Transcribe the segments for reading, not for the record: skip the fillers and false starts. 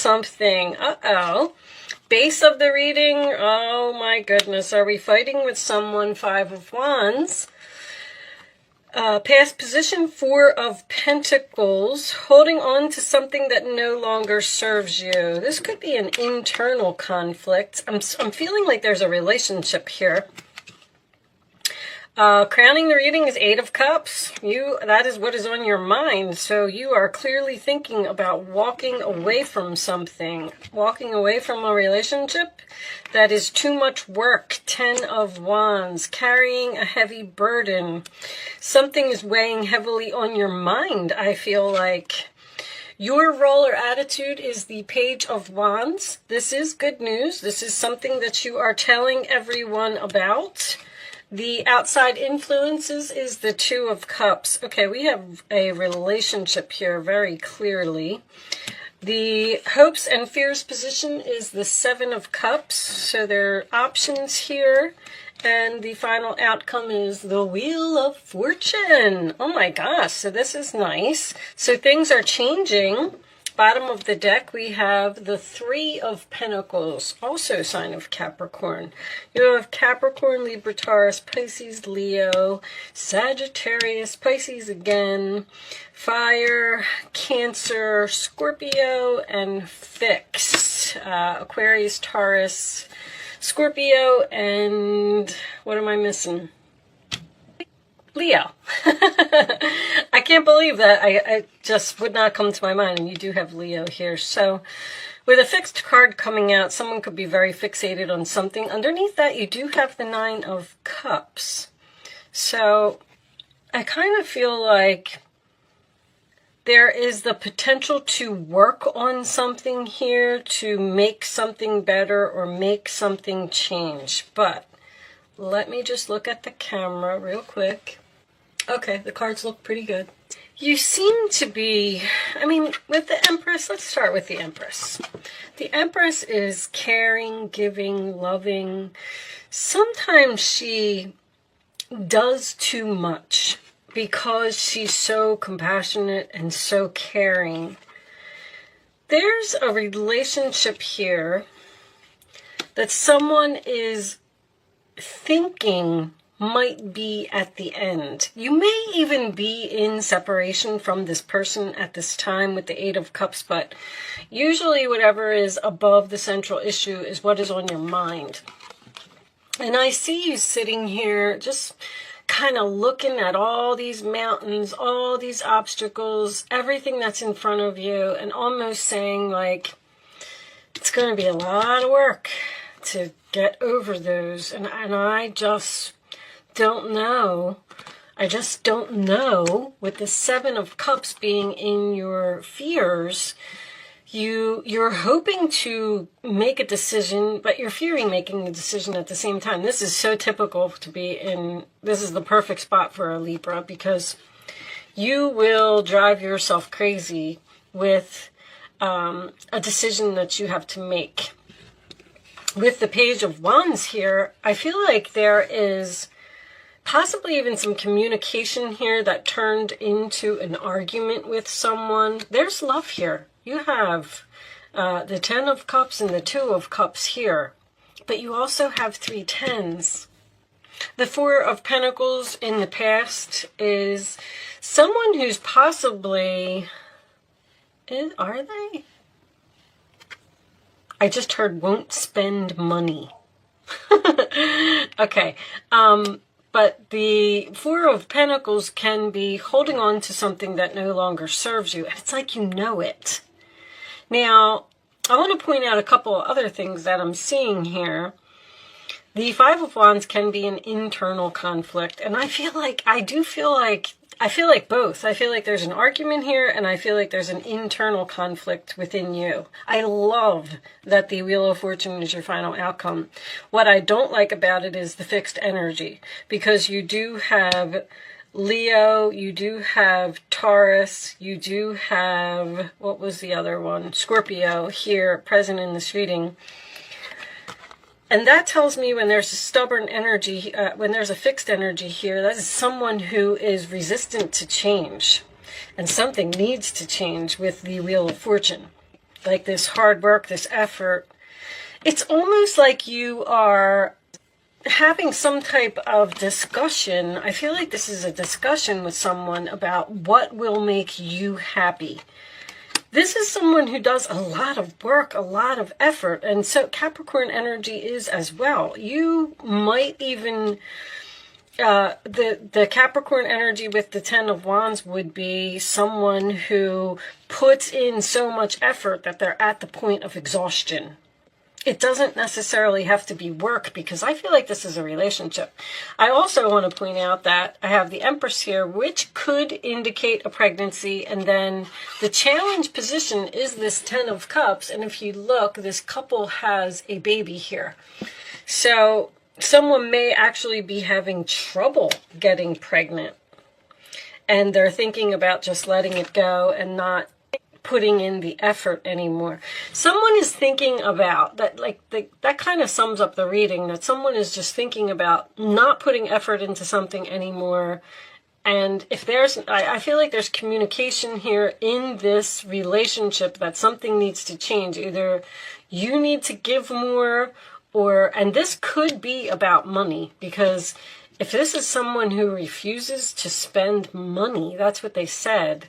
something. Uh-oh. Base of the reading, oh my goodness, are we fighting with someone? Five of Wands. Past position, Four of Pentacles, holding on to something that no longer serves you. This could be an internal conflict. I'm feeling like there's a relationship here. Crowning the reading is Eight of Cups. That is what is on your mind. So you are clearly thinking about walking away from something, walking away from a relationship that is too much work. 10 of Wands, carrying a heavy burden. Something is weighing heavily on your mind, I feel like. Your role or attitude is the Page of Wands. This is good news. This is something that you are telling everyone about. The outside influences is the Two of Cups. Okay, we have a relationship here very clearly. The hopes and fears position is the Seven of Cups. So there are options here. And the final outcome is the Wheel of Fortune. Oh my gosh, so this is nice. So things are changing. Bottom of the deck, we have the Three of Pentacles, also sign of Capricorn. You have Capricorn, Libra, Taurus, Pisces, Leo, Sagittarius, Pisces again, Fire, Cancer, Scorpio, and Fixed. Aquarius, Taurus, Scorpio, and what am I missing? Leo. I can't believe that. I just would not come to my mind. And you do have Leo here. So with a fixed card coming out, someone could be very fixated on something. Underneath that, you do have the Nine of Cups. So I kind of feel like there is the potential to work on something here, to make something better or make something change. But let me just look at the camera real quick. Okay, the cards look pretty good. You seem to be, I mean, with the Empress, let's start with the Empress. The Empress is caring, giving, loving. Sometimes she does too much because she's so compassionate and so caring. There's a relationship here that someone is thinking might be at the end. You may even be in separation from this person at this time with the Eight of Cups, but usually whatever is above the central issue is what is on your mind. And I see you sitting here just kind of looking at all these mountains, all these obstacles, everything that's in front of you, and almost saying like, it's going to be a lot of work to get over those. And I just don't know. I just don't know. With the Seven of Cups being in your fears, you're hoping to make a decision, but you're fearing making a decision at the same time. This is so typical to be in. This is the perfect spot for a Libra, because you will drive yourself crazy with a decision that you have to make. With the Page of Wands here, I feel like there is possibly even some communication here that turned into an argument with someone. There's love here. You have the Ten of Cups and the Two of Cups here, but you also have three tens. The Four of Pentacles in the past is someone who's possibly, are they? I just heard won't spend money. Okay. But the Four of Pentacles can be holding on to something that no longer serves you. And it's like you know it. Now, I want to point out a couple of other things that I'm seeing here. The Five of Wands can be an internal conflict. And I feel like both. I feel like there's an argument here, and I feel like there's an internal conflict within you. I love that the Wheel of Fortune is your final outcome. What I don't like about it is the fixed energy, because you do have Leo, you do have Taurus, you do have, what was the other one? Scorpio here present in this reading. And that tells me when there's a stubborn energy, when there's a fixed energy here, that is someone who is resistant to change. And something needs to change with the Wheel of Fortune. like this hard work, this effort. It's almost like you are having some type of discussion. I feel like this is a discussion with someone about what will make you happy. This is someone who does a lot of work, a lot of effort, and so Capricorn energy is as well. You might even, the Capricorn energy with the Ten of Wands would be someone who puts in so much effort that they're at the point of exhaustion. It doesn't necessarily have to be work, because I feel like this is a relationship. I also want to point out that I have the Empress here, which could indicate a pregnancy. And then the challenge position is this Ten of Cups. And if you look, this couple has a baby here. So someone may actually be having trouble getting pregnant. And they're thinking about just letting it go and not putting in the effort anymore. Someone is thinking about that, like that kind of sums up the reading, that someone is just thinking about not putting effort into something anymore. And if there's, I feel like there's communication here in this relationship that something needs to change. Either you need to give more, and this could be about money, because if this is someone who refuses to spend money, that's what they said,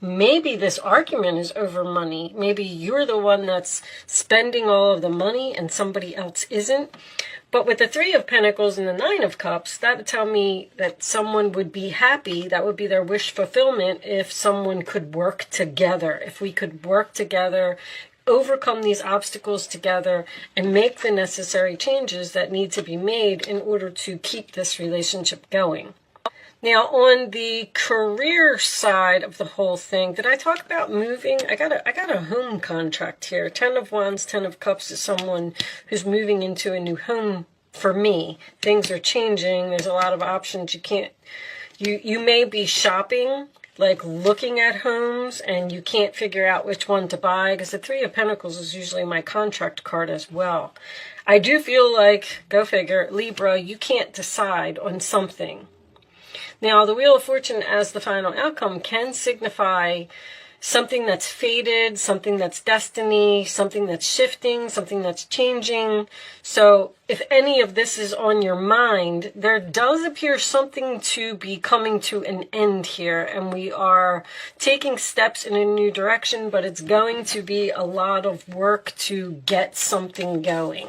maybe this argument is over money. Maybe you're the one that's spending all of the money and somebody else isn't. But with the Three of Pentacles and the Nine of Cups, that would tell me that someone would be happy. That would be their wish fulfillment if someone could work together. If we could work together, overcome these obstacles together, and make the necessary changes that need to be made in order to keep this relationship going. Now, on the career side of the whole thing, did I talk about moving? I got a home contract here. Ten of Wands, Ten of Cups is someone who's moving into a new home for me. Things are changing. There's a lot of options. You may be shopping, like looking at homes, and you can't figure out which one to buy, because the Three of Pentacles is usually my contract card as well. I do feel like, go figure, Libra, you can't decide on something. Now, the Wheel of Fortune as the final outcome can signify something that's fated, something that's destiny, something that's shifting, something that's changing. So if any of this is on your mind, there does appear something to be coming to an end here, and we are taking steps in a new direction, but it's going to be a lot of work to get something going.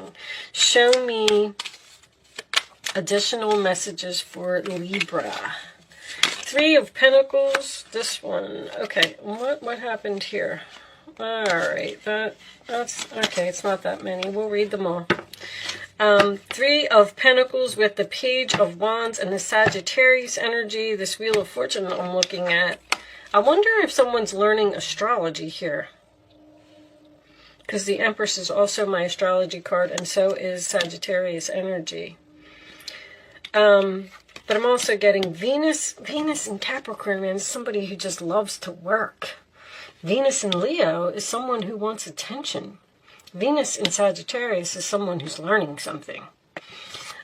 Show me additional messages for Libra. Three of Pentacles, this one. Okay, what happened here? All right, that's okay. It's not that many. We'll read them all. Three of Pentacles with the Page of Wands and the Sagittarius energy. This Wheel of Fortune I'm looking at. I wonder if someone's learning astrology here, because the Empress is also my astrology card, and so is Sagittarius energy. But I'm also getting Venus in Capricorn, man, is somebody who just loves to work. Venus in Leo is someone who wants attention. Venus in Sagittarius is someone who's learning something.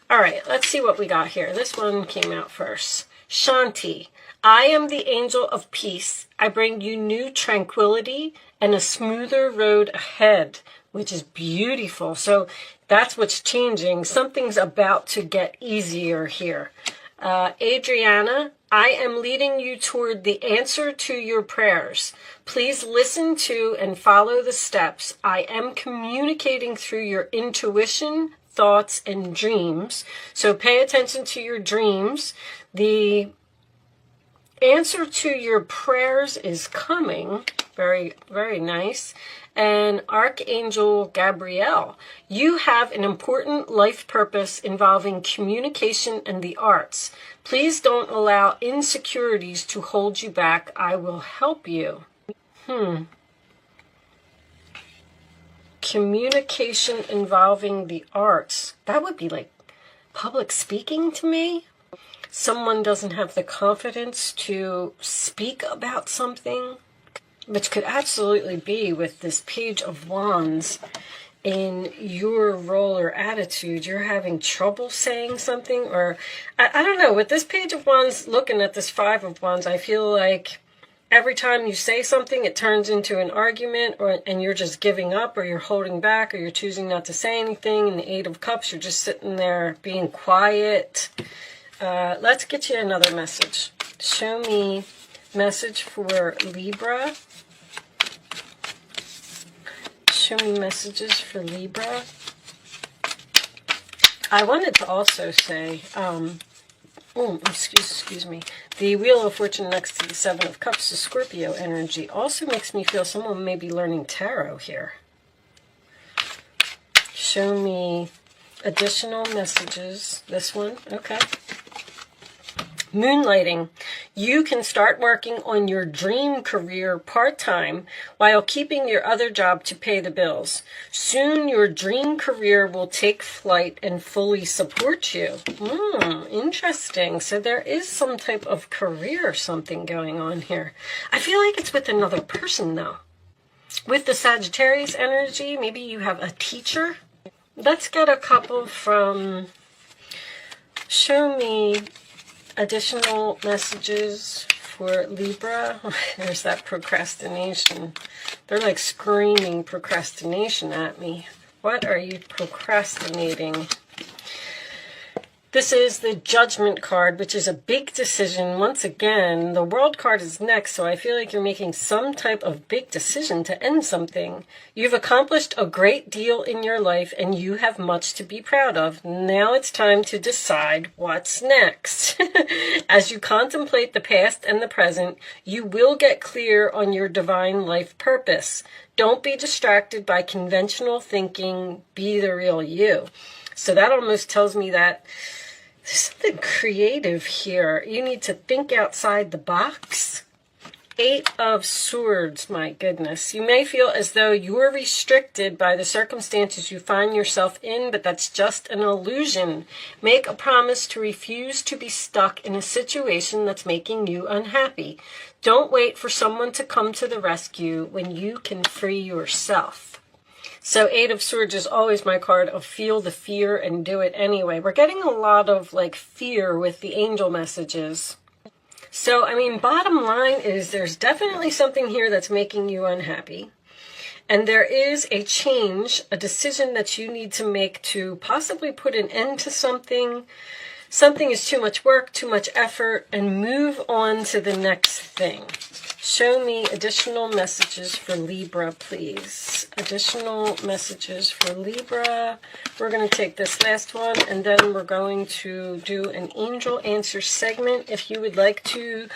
All right, let's see what we got here. This one came out first. Shanti, I am the angel of peace. I bring you new tranquility and a smoother road ahead, which is beautiful. So that's what's changing. Something's about to get easier here. Adriana, I am leading you toward the answer to your prayers. Please listen to and follow the steps. I am communicating through your intuition, thoughts, and dreams. So pay attention to your dreams. The answer to your prayers is coming. Very, very nice. And Archangel Gabriel, you have an important life purpose involving communication and the arts. Please don't allow insecurities to hold you back. I will help you. Communication involving the arts. That would be like public speaking to me. Someone doesn't have the confidence to speak about something, which could absolutely be with this Page of Wands in your role or attitude. You're having trouble saying something, or I don't know. With this Page of Wands, looking at this Five of Wands, I feel like every time you say something, it turns into an argument, and you're just giving up, or you're holding back, or you're choosing not to say anything. In the Eight of Cups, you're just sitting there being quiet. Let's get you another message. Show me message for Libra. Show me messages for Libra. I wanted to also say, excuse me. The Wheel of Fortune next to the Seven of Cups, the Scorpio energy, also makes me feel someone may be learning tarot here. Show me additional messages. This one, okay. Moonlighting. You can start working on your dream career part-time while keeping your other job to pay the bills. Soon your dream career will take flight and fully support you. Interesting. So there is some type of career or something going on here. I feel like it's with another person though. With the Sagittarius energy, maybe you have a teacher. Let's get a couple from... Show me additional messages for Libra. There's that procrastination. They're like screaming procrastination at me. What are you procrastinating? This is the Judgment card, which is a big decision. Once again, the World card is next, so I feel like you're making some type of big decision to end something. You've accomplished a great deal in your life, and you have much to be proud of. Now it's time to decide what's next. As you contemplate the past and the present, you will get clear on your divine life purpose. Don't be distracted by conventional thinking. Be the real you. So that almost tells me that there's something creative here. You need to think outside the box. Eight of Swords, my goodness. You may feel as though you're restricted by the circumstances you find yourself in, but that's just an illusion. Make a promise to refuse to be stuck in a situation that's making you unhappy. Don't wait for someone to come to the rescue when you can free yourself. So Eight of Swords is always my card of feel the fear and do it anyway. We're getting a lot of like fear with the angel messages. So, I mean, bottom line is there's definitely something here that's making you unhappy. And there is a change, a decision that you need to make to possibly put an end to something. Something is too much work, too much effort, and move on to the next thing. Show me additional messages for Libra, please. Additional messages for Libra. We're going to take this last one, and then we're going to do an angel answer segment. If you would like to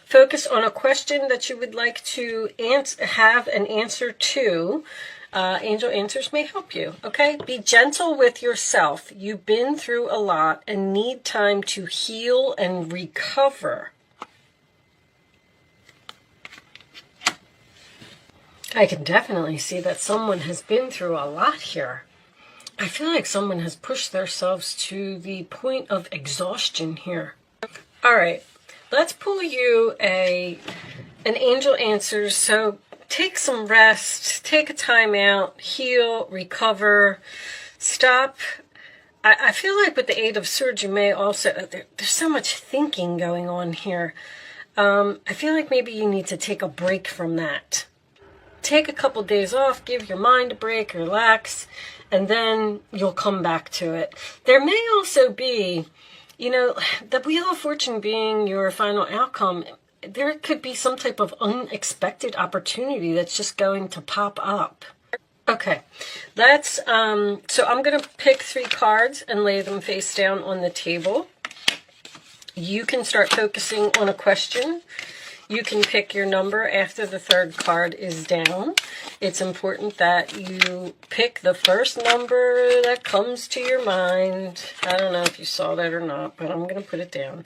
focus on a question that you would like to have an answer to, angel answers may help you, okay? Be gentle with yourself. You've been through a lot and need time to heal and recover. I can definitely see that someone has been through a lot here. I feel like someone has pushed themselves to the point of exhaustion here. All right, let's pull you an angel answer. So take some rest, take a time out, heal, recover, stop. I feel like with the Eight of Swords, you may also, there's so much thinking going on here. I feel like maybe you need to take a break from that. Take a couple days off, give your mind a break, relax, and then you'll come back to it. There may also be, you know, the Wheel of Fortune being your final outcome, there could be some type of unexpected opportunity that's just going to pop up. Okay, let's, so I'm going to pick 3 cards and lay them face down on the table. You can start focusing on a question. You can pick your number after the 3rd card is down. It's important that you pick the first number that comes to your mind. I don't know if you saw that or not, but I'm going to put it down.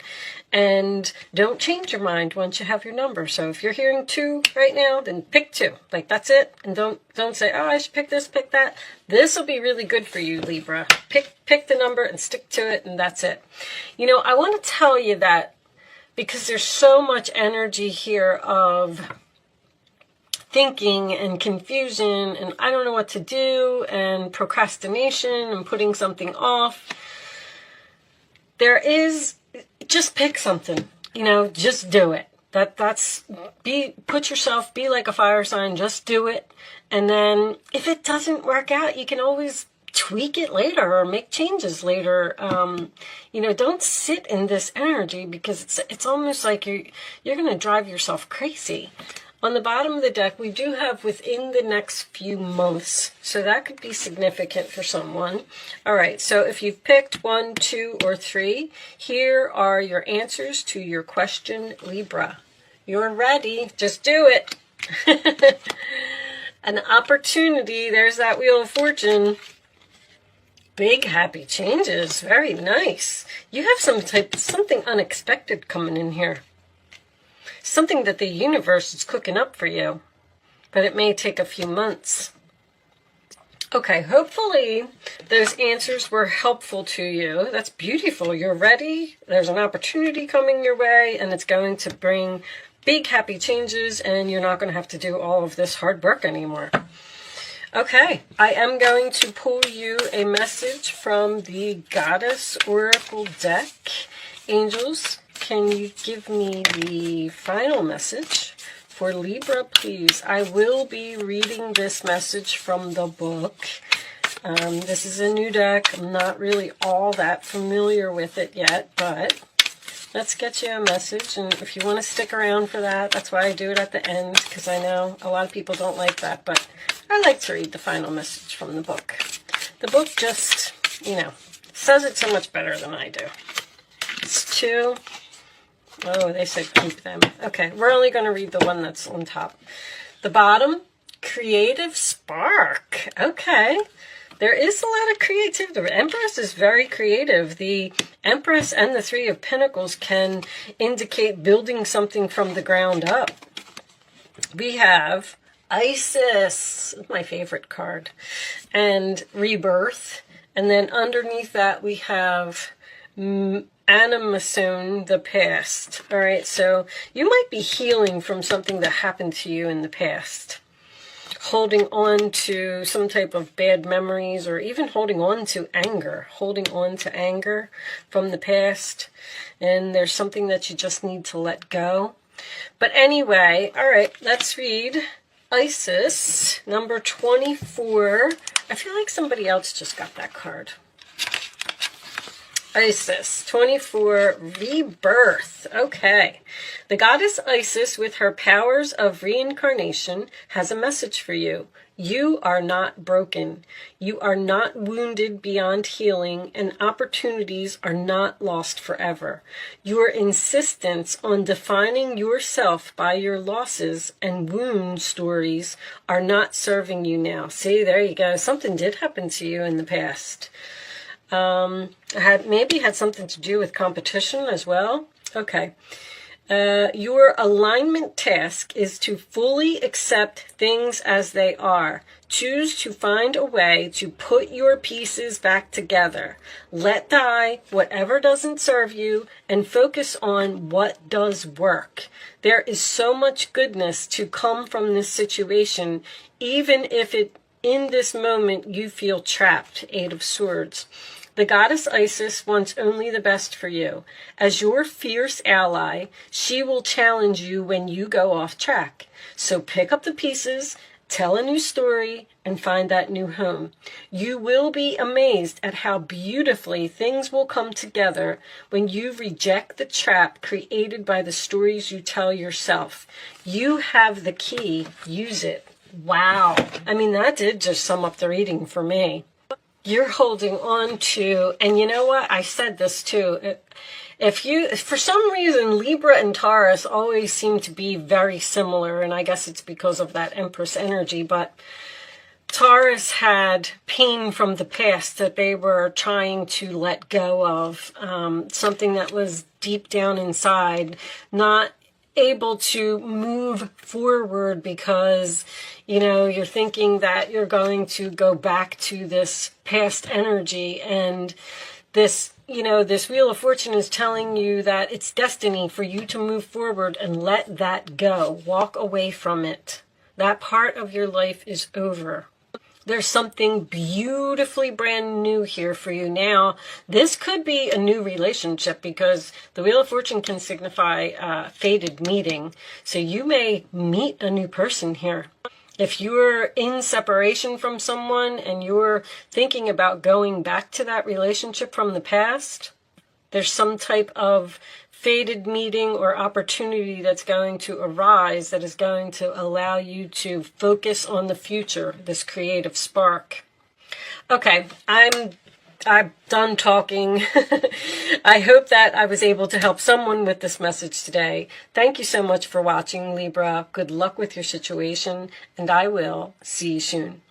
And don't change your mind once you have your number. So if you're hearing 2 right now, then pick 2. Like, that's it. And don't say, oh, I should pick this, pick that. This will be really good for you, Libra. Pick the number and stick to it, and that's it. You know, I want to tell you that because there's so much energy here of thinking and confusion and I don't know what to do and procrastination and putting something off. There is, just pick something, you know, just do it. Be like a fire sign, just do it. And then if it doesn't work out, you can always tweak it later or make changes later. Don't sit in this energy, because it's almost like you're going to drive yourself crazy. On the bottom of the deck, we do have within the next few months. So that could be significant for someone. All right, so if you've picked 1, 2, or 3, here are your answers to your question, Libra. You're ready. Just do it. An opportunity. There's that Wheel of Fortune. Big happy changes. Very nice. You have something unexpected coming in here. Something that the universe is cooking up for you, but it may take a few months. Okay, hopefully those answers were helpful to you. That's beautiful. You're ready. There's an opportunity coming your way, and it's going to bring big happy changes, and you're not going to have to do all of this hard work anymore. Okay, I am going to pull you a message from the Goddess Oracle deck. Angels, can you give me the final message for Libra, please? I will be reading this message from the book. This is a new deck. I'm not really all that familiar with it yet, but let's get you a message. And if you want to stick around for that, that's why I do it at the end, because I know a lot of people don't like that, but I like to read the final message from the book. The book just, says it so much better than I do. It's 2. Oh, they said keep them. Okay, we're only going to read the one that's on top. The bottom, creative spark. Okay, there is a lot of creativity. The Empress is very creative. The Empress and the 3 of Pentacles can indicate building something from the ground up. We have Isis, my favorite card, and rebirth. And then underneath that we have Animation, the past. All right, so you might be healing from something that happened to you in the past. Holding on to some type of bad memories, or even holding on to anger. Holding on to anger from the past. And there's something that you just need to let go. But anyway, all right, let's read Isis, number 24. I feel like somebody else just got that card. Isis, 24, rebirth. Okay. The goddess Isis, with her powers of reincarnation, has a message for you. You are not broken. You are not wounded beyond healing, and opportunities are not lost forever. Your insistence on defining yourself by your losses and wound stories are not serving you now. See, there you go. Something did happen to you in the past. Maybe had something to do with competition as well. Okay. Your alignment task is to fully accept things as they are. Choose to find a way to put your pieces back together. Let die whatever doesn't serve you and focus on what does work. There is so much goodness to come from this situation, even if in this moment you feel trapped. 8 of Swords. The goddess Isis wants only the best for you. As your fierce ally, she will challenge you when you go off track. So pick up the pieces, tell a new story, and find that new home. You will be amazed at how beautifully things will come together when you reject the trap created by the stories you tell yourself. You have the key. Use it. Wow. I mean, that did just sum up the reading for me. You're holding on to, and you know what? I said this too. If for some reason, Libra and Taurus always seem to be very similar, and I guess it's because of that Empress energy, but Taurus had pain from the past that they were trying to let go of, something that was deep down inside, not able to move forward because, you're thinking that you're going to go back to this past energy, and this Wheel of Fortune is telling you that it's destiny for you to move forward and let that go. Walk away from it. That part of your life is over. There's something beautifully brand new here for you now. This could be a new relationship because the Wheel of Fortune can signify a fated meeting. So you may meet a new person here. If you're in separation from someone and you're thinking about going back to that relationship from the past, there's some type of fated meeting or opportunity that's going to arise that is going to allow you to focus on the future, this creative spark. Okay, I'm done talking. I hope that I was able to help someone with this message today. Thank you so much for watching, Libra. Good luck with your situation, and I will see you soon.